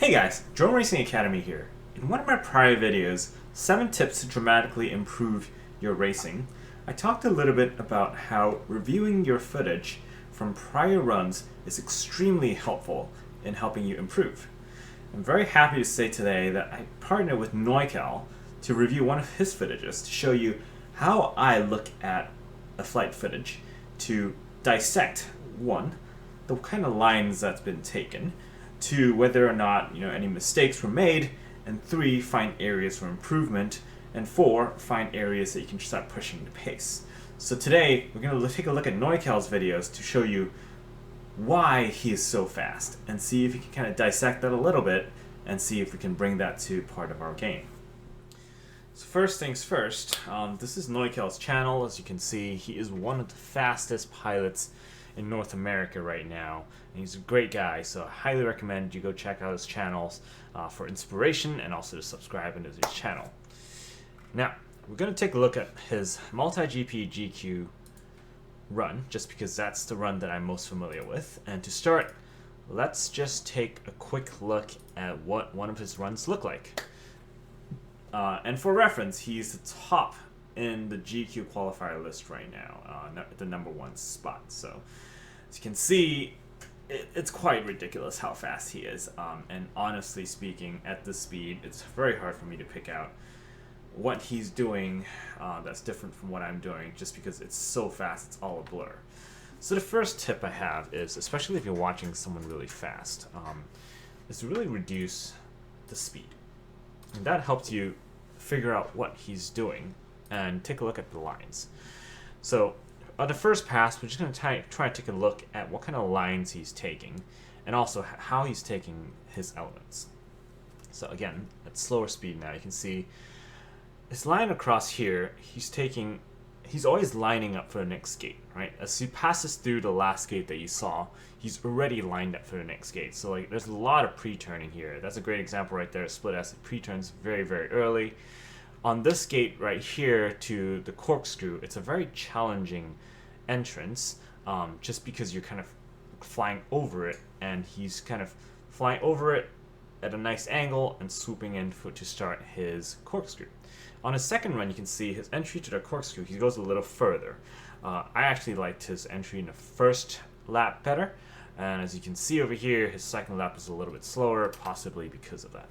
Hey guys, Drone Racing Academy here. In one of my prior videos, 7 tips to dramatically improve your racing, I talked a little bit about how reviewing your footage from prior runs is extremely helpful in helping you improve. I'm very happy to say today that I partnered with Noical to review one of his footages to show you how I look at a flight footage to dissect, one, the kind of lines that's been taken, 2, whether or not any mistakes were made, and 3, find areas for improvement, and 4, find areas that you can start pushing the pace. So today we're going to take a look at Noical's videos to show you why he is so fast, and see if you can kind of dissect that a little bit, and see if we can bring that to part of our game. So first things first, this is Noical's channel. As you can see, he is one of the fastest pilots in North America right now, and he's a great guy, so I highly recommend you go check out his channels for inspiration and also to subscribe into his channel. Now, we're going to take a look at his Multigp GQ run, just because that's the run that I'm most familiar with. And to start, let's just take a quick look at what one of his runs look like. And for reference, he's the top in the GQ qualifier list right now, the #1 spot. So as you can see, it's quite ridiculous how fast he is. And honestly speaking, at this speed, it's very hard for me to pick out what he's doing that's different from what I'm doing, just because it's so fast, it's all a blur. So the first tip I have is, especially if you're watching someone really fast, is to really reduce the speed. And that helps you figure out what he's doing and take a look at the lines. So on the first pass, we're just going to try to take a look at what kind of lines he's taking, and also how he's taking his elements. So again, at slower speed now, you can see this line across here, he's always lining up for the next gate, right? As he passes through the last gate that you saw, he's already lined up for the next gate. So like, there's a lot of pre-turning here. That's a great example right there. Split acid pre-turns very, very early. On this gate right here to the corkscrew, it's a very challenging entrance, just because you're kind of flying over it, and he's kind of flying over it at a nice angle and swooping in to start his corkscrew. On his second run, you can see his entry to the corkscrew, he goes a little further. I actually liked his entry in the first lap better, and as you can see over here, his second lap is a little bit slower, possibly because of that.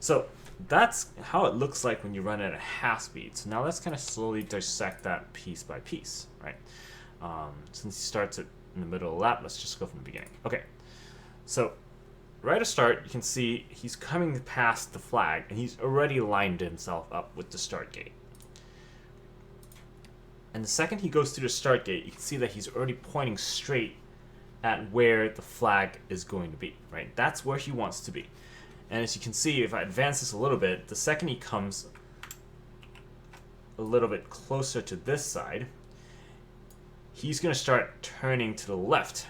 So that's how it looks like when you run at a half speed. So now let's kind of slowly dissect that piece by piece, right? Since he starts it in the middle of the lap, let's just go from the beginning. Okay, so right at start, you can see he's coming past the flag, and he's already lined himself up with the start gate. And the second he goes through the start gate, you can see that he's already pointing straight at where the flag is going to be, right? That's where he wants to be. And as you can see, if I advance this a little bit, the second he comes a little bit closer to this side, he's going to start turning to the left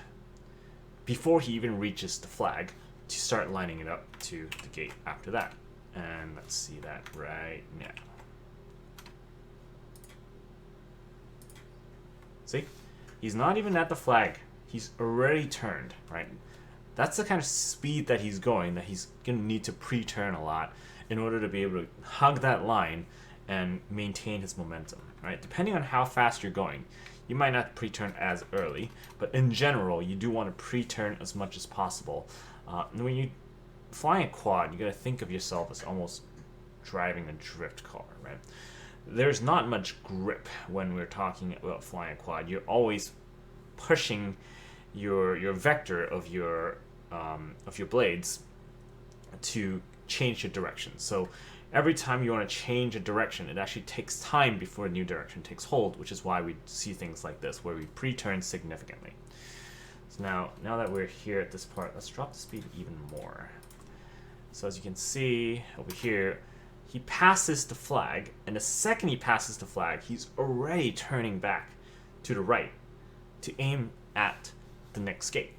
before he even reaches the flag, to start lining it up to the gate after that. And let's see that right now. See? He's not even at the flag. He's already turned, right? That's the kind of speed that he's going, that he's going to need to pre-turn a lot in order to be able to hug that line and maintain his momentum, right? Depending on how fast you're going, you might not pre-turn as early, but in general, you do want to pre-turn as much as possible. And when you fly a quad, you got to think of yourself as almost driving a drift car, right? There's not much grip when we're talking about flying a quad. You're always pushing your vector of your blades to change your direction. So every time you want to change a direction, it actually takes time before a new direction takes hold, which is why we see things like this, where we pre-turn significantly. So now that we're here at this part, let's drop the speed even more. So as you can see over here, he passes the flag, and the second he passes the flag, he's already turning back to the right to aim at the next gate.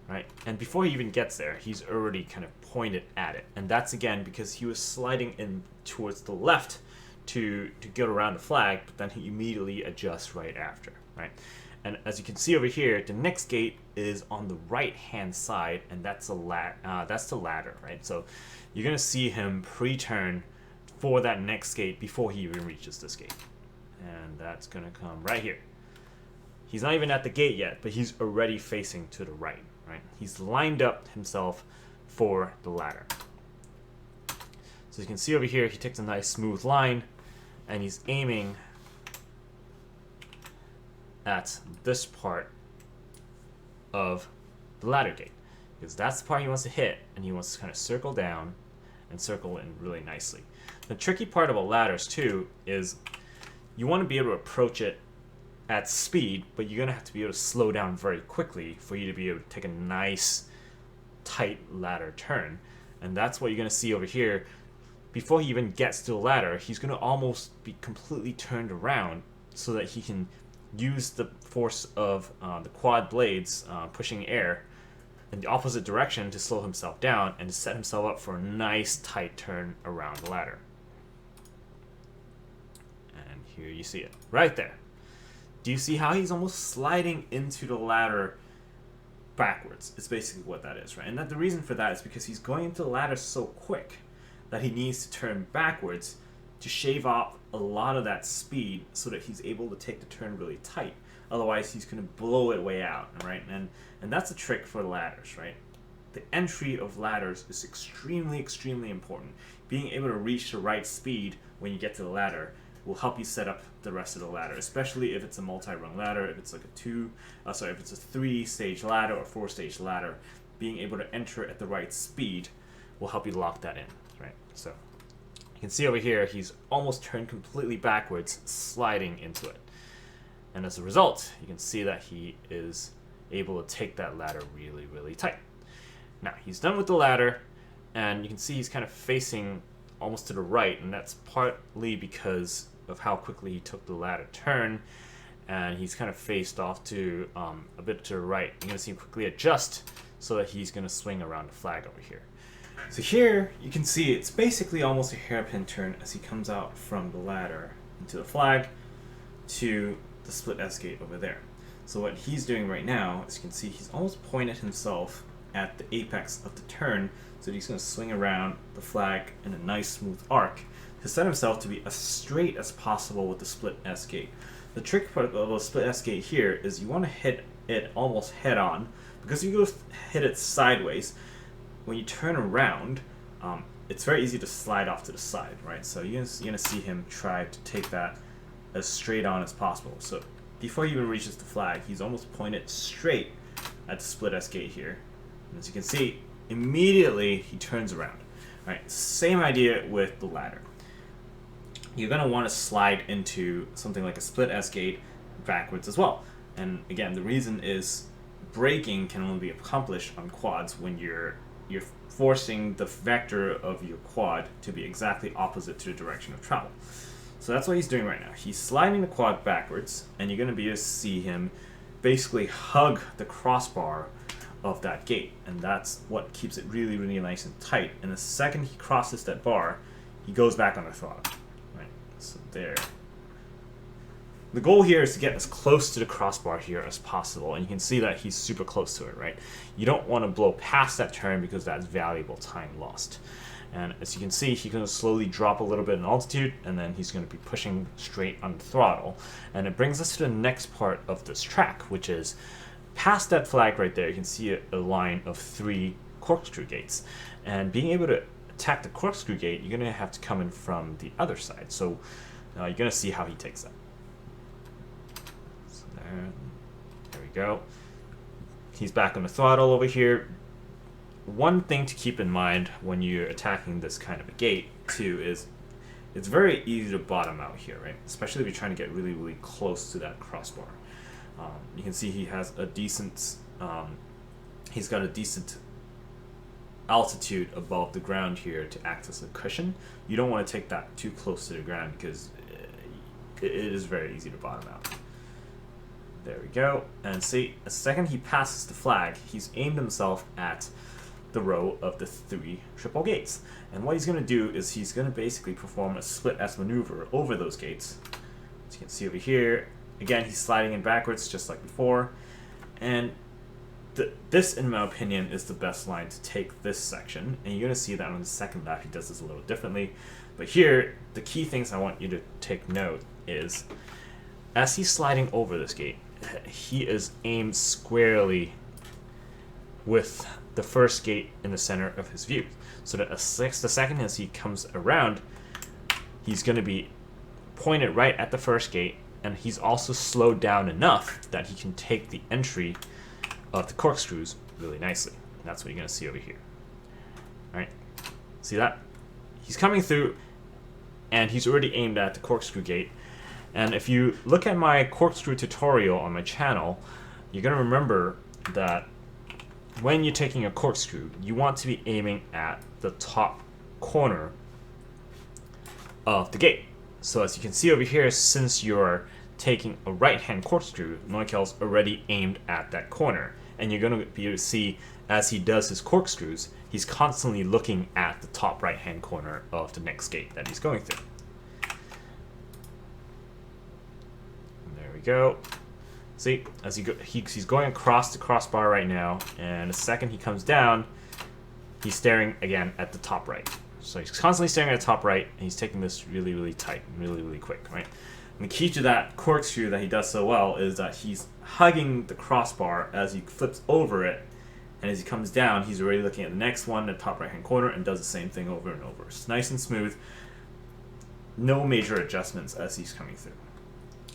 Right? And before he even gets there, he's already kind of pointed at it. And that's again because he was sliding in towards the left to get around the flag, but then he immediately adjusts right after, right? And as you can see over here, the next gate is on the right-hand side, and that's the ladder, right? So you're gonna see him pre-turn for that next gate before he even reaches this gate, and that's gonna come right here. He's not even at the gate yet, but he's already facing to the right, right? He's lined up himself for the ladder. So you can see over here, he takes a nice smooth line, and he's aiming at this part of the ladder gate, because that's the part he wants to hit, and he wants to kind of circle down and circle in really nicely. The tricky part about ladders too is you want to be able to approach it at speed, but you're going to have to be able to slow down very quickly for you to be able to take a nice tight ladder turn. And that's what you're going to see over here. Before he even gets to the ladder, he's going to almost be completely turned around so that he can use the force of the quad blades pushing air in the opposite direction to slow himself down and to set himself up for a nice tight turn around the ladder. And here you see it, right there. Do you see how he's almost sliding into the ladder backwards? It's basically what that is, right? And that the reason for that is because he's going into the ladder so quick that he needs to turn backwards to shave off a lot of that speed so that he's able to take the turn really tight. Otherwise, he's going to blow it way out, right? And that's a trick for ladders, right? The entry of ladders is extremely, extremely important. Being able to reach the right speed when you get to the ladder will help you set up the rest of the ladder, especially if it's a multi-rung ladder, if it's like if it's a 3-stage ladder or 4-stage ladder. Being able to enter at the right speed will help you lock that in, right? So you can see over here, he's almost turned completely backwards, sliding into it. And as a result, you can see that he is able to take that ladder really, really tight. Now, he's done with the ladder, and you can see he's kind of facing almost to the right, and that's partly because of how quickly he took the ladder turn, and he's kind of faced off to a bit to the right. You're going to see him quickly adjust so that he's going to swing around the flag over here. So here, you can see it's basically almost a hairpin turn as he comes out from the ladder into the flag to the split S gate over there. So what he's doing right now, as you can see, he's almost pointed himself at the apex of the turn, so he's going to swing around the flag in a nice smooth arc to set himself to be as straight as possible with the split S gate. The trick part of a split S gate here is you want to hit it almost head on, because if you go hit it sideways, when you turn around, it's very easy to slide off to the side, right? So you're going to see him try to take that as straight on as possible. So before he even reaches the flag, he's almost pointed straight at the split S gate here. And as you can see, immediately he turns around. Right? Same idea with the ladder. You're going to want to slide into something like a split S gate backwards as well. And again, the reason is braking can only be accomplished on quads when you're forcing the vector of your quad to be exactly opposite to the direction of travel. So that's what he's doing right now. He's sliding the quad backwards, and you're going to be able to see him basically hug the crossbar of that gate, and that's what keeps it really, really nice and tight. And the second he crosses that bar, he goes back on the throttle. Right? So there. The goal here is to get as close to the crossbar here as possible, and you can see that he's super close to it, right? You don't want to blow past that turn because that's valuable time lost. And as you can see, he's going to slowly drop a little bit in altitude, and then he's going to be pushing straight on the throttle. And it brings us to the next part of this track, which is past that flag right there, you can see a line of 3 corkscrew gates. And being able to attack the corkscrew gate, you're going to have to come in from the other side. So you're going to see how he takes that. So there we go. He's back on the throttle over here. One thing to keep in mind when you're attacking this kind of a gate too is it's very easy to bottom out here, right? Especially if you're trying to get really, really close to that crossbar. You can see he has a decent, he's got a decent altitude above the ground here to act as a cushion. You don't want to take that too close to the ground because it is very easy to bottom out. There we go. And see, the second he passes the flag, he's aimed himself at the row of the 3 triple gates. And what he's going to do is he's going to basically perform a split S maneuver over those gates. As you can see over here, Again, he's sliding in backwards just like before. And this, in my opinion, is the best line to take this section. And you're going to see that on the second lap, he does this a little differently. But here, the key things I want you to take note is, as he's sliding over this gate, he is aimed squarely with the first gate in the center of his view. So that the second as he comes around, he's going to be pointed right at the first gate, and he's also slowed down enough that he can take the entry of the corkscrews really nicely. And that's what you're going to see over here. All right, see that? He's coming through, and he's already aimed at the corkscrew gate. And if you look at my corkscrew tutorial on my channel, you're going to remember that when you're taking a corkscrew, you want to be aiming at the top corner of the gate. So as you can see over here, since you're taking a right-hand corkscrew, Noical's already aimed at that corner. And you're going to be able to see, as he does his corkscrews, he's constantly looking at the top right-hand corner of the next gate that he's going through. And there we go. See, as he's going across the crossbar right now, and the second he comes down, he's staring again at the top right. So he's constantly staring at the top right, and he's taking this really, really tight, really, really quick, right? And the key to that corkscrew that he does so well is that he's hugging the crossbar as he flips over it, and as he comes down, he's already looking at the next one, the top right-hand corner, and does the same thing over and over. It's nice and smooth, no major adjustments as he's coming through.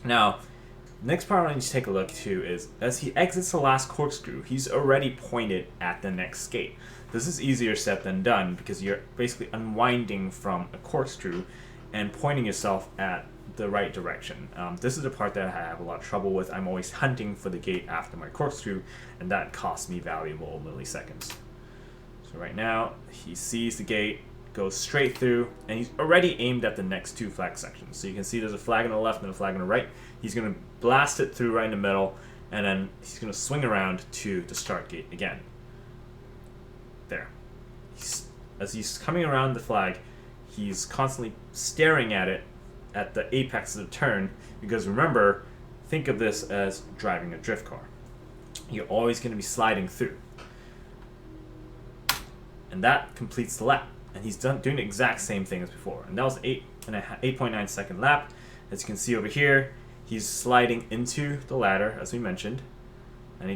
Now, next part I want you to take a look to is, as he exits the last corkscrew, he's already pointed at the next gate. This is easier said than done because you're basically unwinding from a corkscrew and pointing yourself at the right direction. This is the part that I have a lot of trouble with. I'm always hunting for the gate after my corkscrew, and that costs me valuable milliseconds. So right now, he sees the gate, goes straight through, and he's already aimed at the next two flag sections. So you can see there's a flag on the left and a flag on the right. He's going to blast it through right in the middle, and then he's going to swing around to the start gate again. There. As he's coming around the flag, he's constantly staring at it at the apex of the turn, because remember, think of this as driving a drift car. You're always going to be sliding through. And that completes the lap. And he's doing the exact same thing as before. And that was 8.9 second lap. As you can see over here, he's sliding into the ladder, as we mentioned, and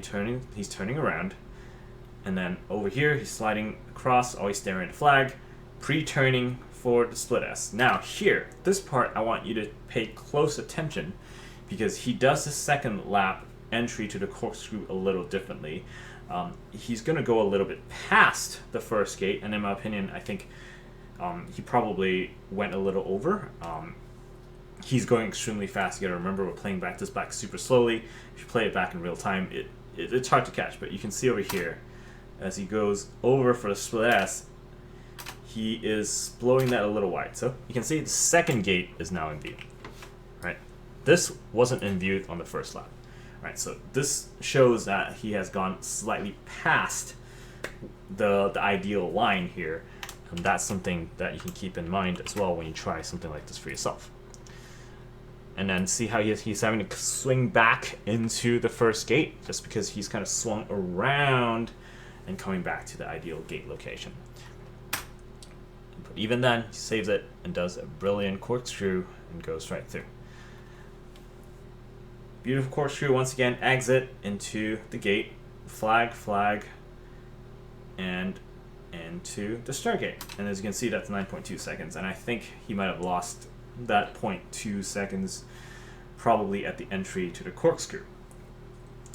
he's turning around. And then over here, he's sliding across, always staring at the flag, pre-turning for the split S. Now here, this part I want you to pay close attention, because he does the second lap entry to the corkscrew a little differently. He's going to go a little bit past the first gate, and in my opinion, I think he probably went a little over. He's going extremely fast. You got to remember, we're playing this back super slowly. If you play it back in real time, it's hard to catch, but you can see over here, as he goes over for the split S, he is blowing that a little wide. So you can see the second gate is now in view. Right? This wasn't in view on the first lap. Right, so this shows that he has gone slightly past the ideal line here, and that's something that you can keep in mind as well when you try something like this for yourself. And then see how he's having to swing back into the first gate, just because he's kind of swung around and coming back to the ideal gate location. But even then, he saves it and does a brilliant corkscrew and goes right through. Beautiful corkscrew, once again, exit into the gate, flag, and into the start gate. And as you can see, that's 9.2 seconds. And I think he might have lost that 0.2 seconds probably at the entry to the corkscrew.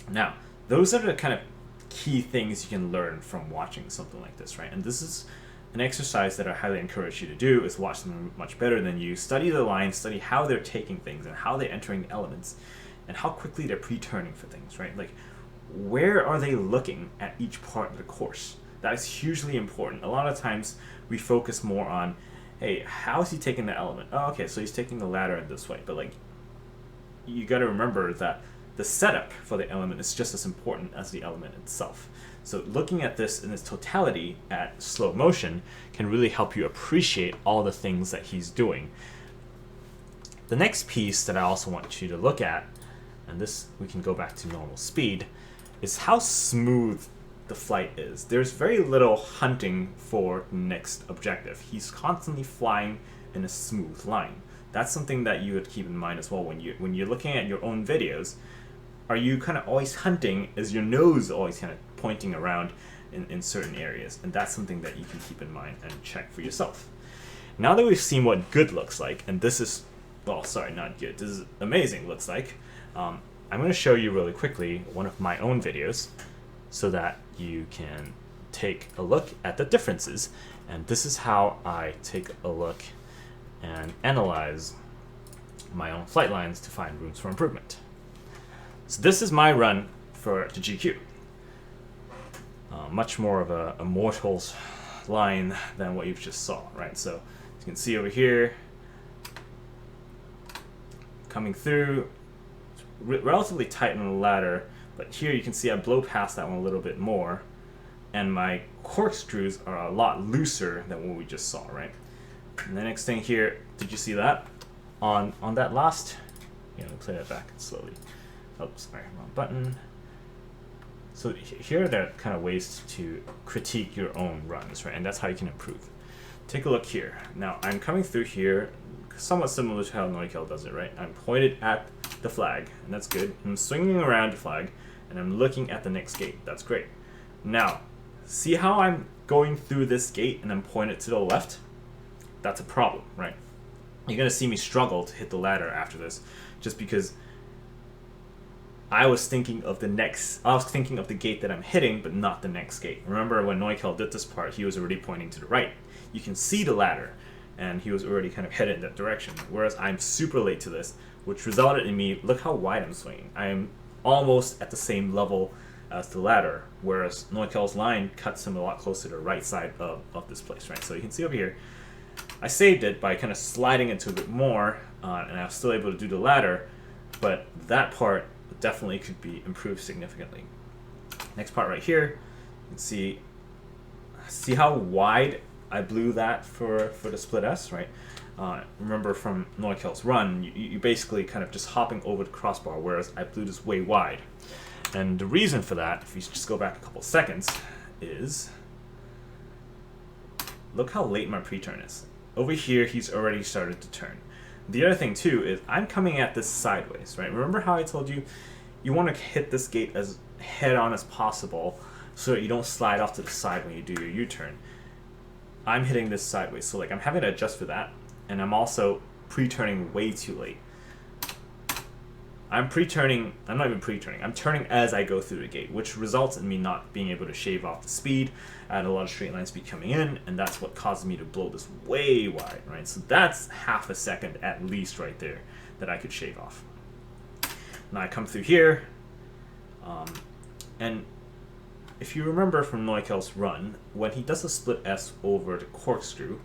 Now, those are the kind of key things you can learn from watching something like this, right? And this is an exercise that I highly encourage you to do, is watch someone much better than you, study the lines, study how they're taking things and how they're entering the elements, and how quickly they're pre-turning for things, right? Like, where are they looking at each part of the course? That is hugely important. A lot of times we focus more on, hey, how is he taking the element? Oh, okay, so he's taking the ladder in this way. But like, you got to remember that the setup for the element is just as important as the element itself. So looking at this in its totality at slow motion can really help you appreciate all the things that he's doing. The next piece that I also want you to look at and this we can go back to normal speed, is how smooth the flight is. There's very little hunting for the next objective. He's constantly flying in a smooth line. That's something that you would keep in mind as well when you're looking at your own videos. Are you kind of always hunting? Is your nose always kind of pointing around in certain areas? And that's something that you can keep in mind and check for yourself. Now that we've seen what good looks like, and this is, well, sorry, not good, this is amazing looks like, I'm going to show you really quickly one of my own videos so that you can take a look at the differences. And this is how I take a look and analyze my own flight lines to find rooms for improvement. So this is my run for the GQ. Much more of a mortal's line than what you just saw, right? So you can see over here, coming through, relatively tight on the ladder, but here you can see I blow past that one a little bit more, and my corkscrews are a lot looser than what we just saw, right? And the next thing here, did you see that? On that last, let me play that back slowly. Oops, sorry, wrong button. So here are the kind of ways to critique your own runs, right? And that's how you can improve. Take a look here. Now I'm coming through here, somewhat similar to how Noical does it, right? I'm pointed at the flag, and that's good. I'm swinging around the flag, and I'm looking at the next gate. That's great. Now, see how I'm going through this gate and I'm pointed to the left? That's a problem, right? You're gonna see me struggle to hit the ladder after this, just because I was thinking of the gate that I'm hitting, but not the next gate. Remember when Noical did this part, he was already pointing to the right. You can see the ladder, and he was already kind of headed in that direction. Whereas I'm super late to this, which resulted in me, look how wide I'm swinging. I am almost at the same level as the ladder, whereas Noical's line cuts him a lot closer to the right side of this place, right? So you can see over here, I saved it by kind of sliding into a bit more, and I was still able to do the ladder, but that part definitely could be improved significantly. Next part right here, you can see how wide I blew that for the split S, right? Remember from Noical's run, you basically kind of just hopping over the crossbar, whereas I blew this way wide. And the reason for that, if you just go back a couple seconds, is look how late my pre-turn is. Over here, he's already started to turn. The other thing too is I'm coming at this sideways, right? Remember how I told you you want to hit this gate as head on as possible so that you don't slide off to the side when you do your U-turn. I'm hitting this sideways, so like I'm having to adjust for that, and I'm also pre-turning way too late. I'm not even pre-turning, I'm turning as I go through the gate, which results in me not being able to shave off the speed. I had a lot of straight line speed coming in, and that's what caused me to blow this way wide, right? So that's half a second at least right there that I could shave off. Now I come through here, and if you remember from Noical's run, when he does a split S over the corkscrew,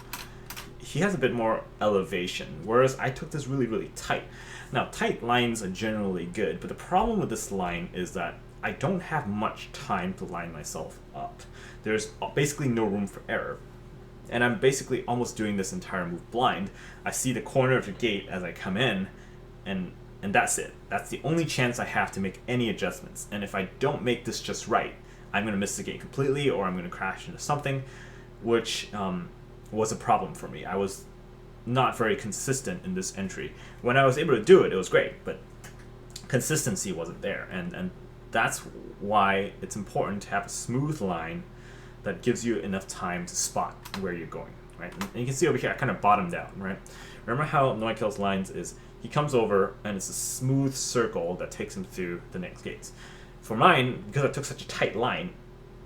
he has a bit more elevation, whereas I took this really, really tight. Now, tight lines are generally good, but the problem with this line is that I don't have much time to line myself up. There's basically no room for error. And I'm basically almost doing this entire move blind. I see the corner of the gate as I come in, and that's it. That's the only chance I have to make any adjustments. And if I don't make this just right, I'm going to miss the gate completely, or I'm going to crash into something, which was a problem for me. I was not very consistent in this entry. When I was able to do it, it was great, but consistency wasn't there. And that's why it's important to have a smooth line that gives you enough time to spot where you're going, right? And you can see over here, I kind of bottomed out, right? Remember how Noical's lines is, he comes over and it's a smooth circle that takes him through the next gates. For mine, because I took such a tight line,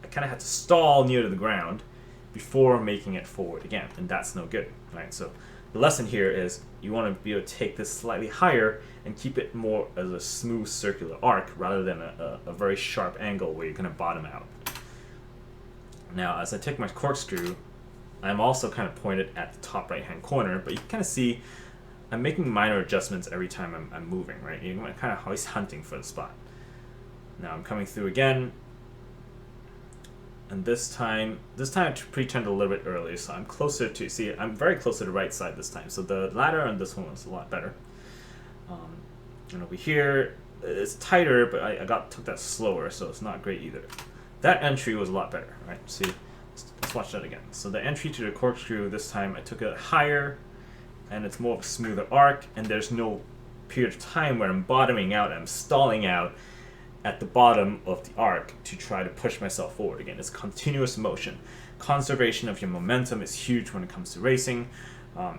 I kind of had to stall near to the ground before making it forward again, and that's no good, right? So the lesson here is you want to be able to take this slightly higher and keep it more as a smooth circular arc rather than a very sharp angle where you're going to bottom out. Now, as I take my corkscrew, I'm also kind of pointed at the top right-hand corner, but you can kind of see I'm making minor adjustments every time I'm moving, right? You're kind of always hunting for the spot. Now I'm coming through again, and this time I pre-turned a little bit earlier, so I'm closer to, see, I'm very close to the right side this time, so the ladder on this one was a lot better. And over here, it's tighter, but I took that slower, so it's not great either. That entry was a lot better, right? See, let's watch that again. So the entry to the corkscrew this time, I took it higher, and it's more of a smoother arc, and there's no period of time where I'm bottoming out, I'm stalling out at the bottom of the arc to try to push myself forward again. It's continuous motion. Conservation of your momentum is huge when it comes to racing.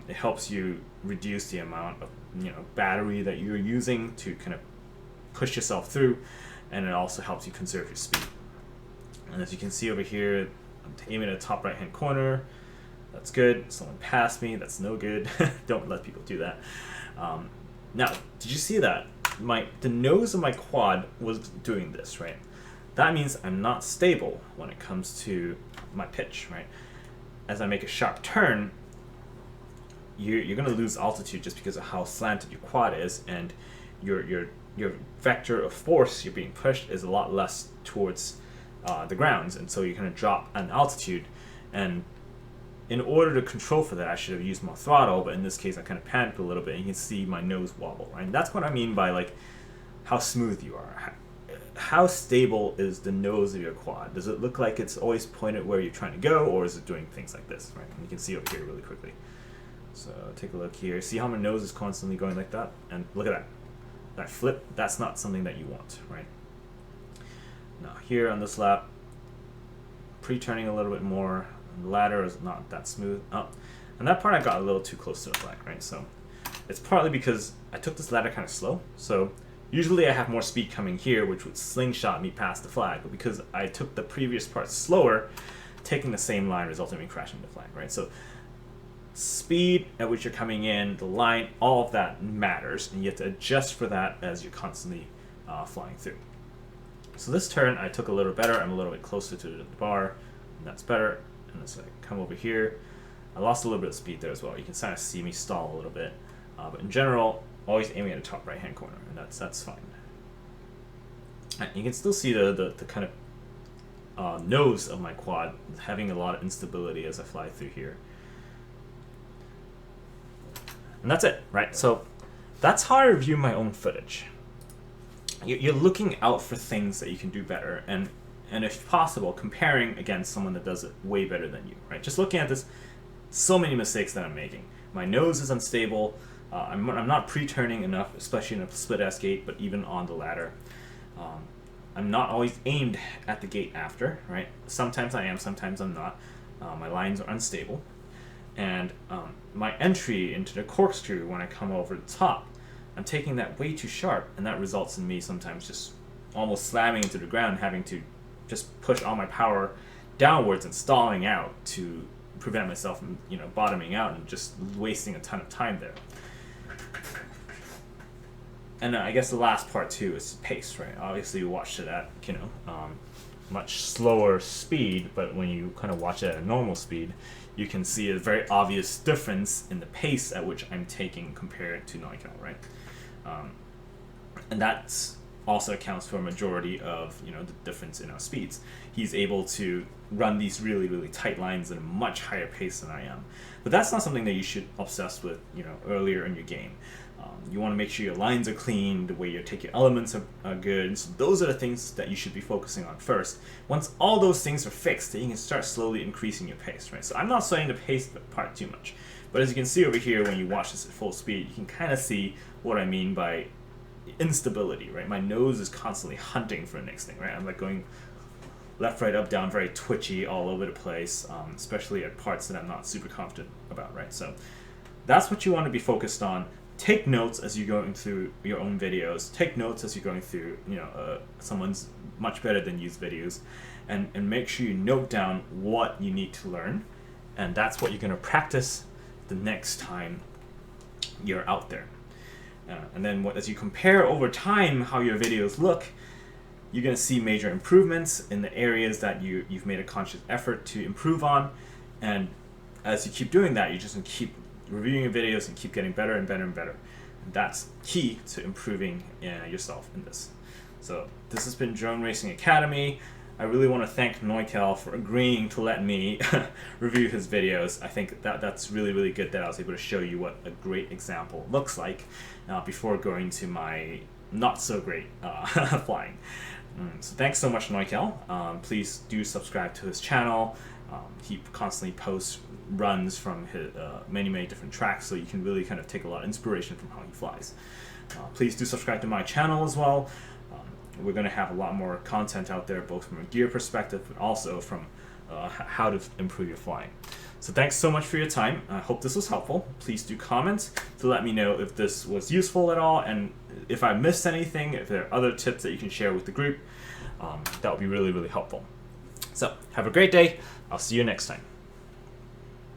It helps you reduce the amount of battery that you're using to kind of push yourself through, and it also helps you conserve your speed. And as you can see over here, I'm aiming at the top right hand corner. That's good. Someone passed me. That's no good. Don't let people do that. Now, did you see that? The nose of my quad was doing this, right? That means I'm not stable when it comes to my pitch, right? As I make a sharp turn, you're going to lose altitude just because of how slanted your quad is, and your vector of force you're being pushed is a lot less towards the grounds, and so you're going to drop an altitude. And in order to control for that, I should have used more throttle, but in this case I kind of panicked a little bit, and you can see my nose wobble, right? And that's what I mean by like how smooth you are. How stable is the nose of your quad? Does it look like it's always pointed where you're trying to go, or is it doing things like this, right? And you can see over here really quickly. So take a look here. See how my nose is constantly going like that? And look at that. That flip, that's not something that you want, right? Now here on this lap, pre-turning a little bit more. The ladder is not that smooth. Oh, and that part I got a little too close to the flag, right? So it's partly because I took this ladder kind of slow. So usually I have more speed coming here, which would slingshot me past the flag. But because I took the previous part slower, taking the same line resulted in me crashing the flag, right? So speed at which you're coming in, the line, all of that matters, and you have to adjust for that as you're constantly flying through. So this turn I took a little better. I'm a little bit closer to the bar, and that's better. And as I come over here, I lost a little bit of speed there as well. You can kind of see me stall a little bit, but in general, always aiming at the top right hand corner, and that's fine. And you can still see the kind of nose of my quad having a lot of instability as I fly through here. And that's it, right? So that's how I review my own footage. You're looking out for things that you can do better, and if possible, comparing against someone that does it way better than you, right? Just looking at this, so many mistakes that I'm making. My nose is unstable. I'm not pre-turning enough, especially in a split-ass gate, but even on the ladder. I'm not always aimed at the gate after, right? Sometimes I am, sometimes I'm not. My lines are unstable. And my entry into the corkscrew when I come over the top, I'm taking that way too sharp, and that results in me sometimes just almost slamming into the ground, having to just push all my power downwards and stalling out to prevent myself from bottoming out and just wasting a ton of time there. And I guess the last part too is pace, right? Obviously you watch it at much slower speed, but when you kind of watch it at a normal speed, you can see a very obvious difference in the pace at which I'm taking compared to Noical, right? And that's also accounts for a majority of the difference in our speeds. He's able to run these really, really tight lines at a much higher pace than I am. But that's not something that you should obsess with earlier in your game. You want to make sure your lines are clean, the way you take your elements are good. So those are the things that you should be focusing on first. Once all those things are fixed, then you can start slowly increasing your pace, right? So I'm not saying the pace part too much. But as you can see over here, when you watch this at full speed, you can kind of see what I mean by instability, right? My nose is constantly hunting for the next thing, right? I'm like going left, right, up, down, very twitchy all over the place, especially at parts that I'm not super confident about, right? So that's what you want to be focused on. Take notes as you're going through your own videos. Take notes as you're going through, someone's much better than you's videos, and make sure you note down what you need to learn, and that's what you're going to practice the next time you're out there. And then as you compare over time how your videos look, you're going to see major improvements in the areas that you've made a conscious effort to improve on, and as you keep doing that, you're just going to keep reviewing your videos and keep getting better and better and better. And that's key to improving yourself in this. So this has been Drone Racing Academy. I really want to thank Noical for agreeing to let me review his videos. I think that's really, really good that I was able to show you what a great example looks like before going to my not so great flying. So thanks so much, Noical. Please do subscribe to his channel. He constantly posts runs from his, many different tracks, so you can really kind of take a lot of inspiration from how he flies. Please do subscribe to my channel as well. We're going to have a lot more content out there, both from a gear perspective, but also from how to improve your flying. So thanks so much for your time. I hope this was helpful. Please do comment to let me know if this was useful at all, and if I missed anything, if there are other tips that you can share with the group. That would be really helpful. So have a great day. I'll see you next time.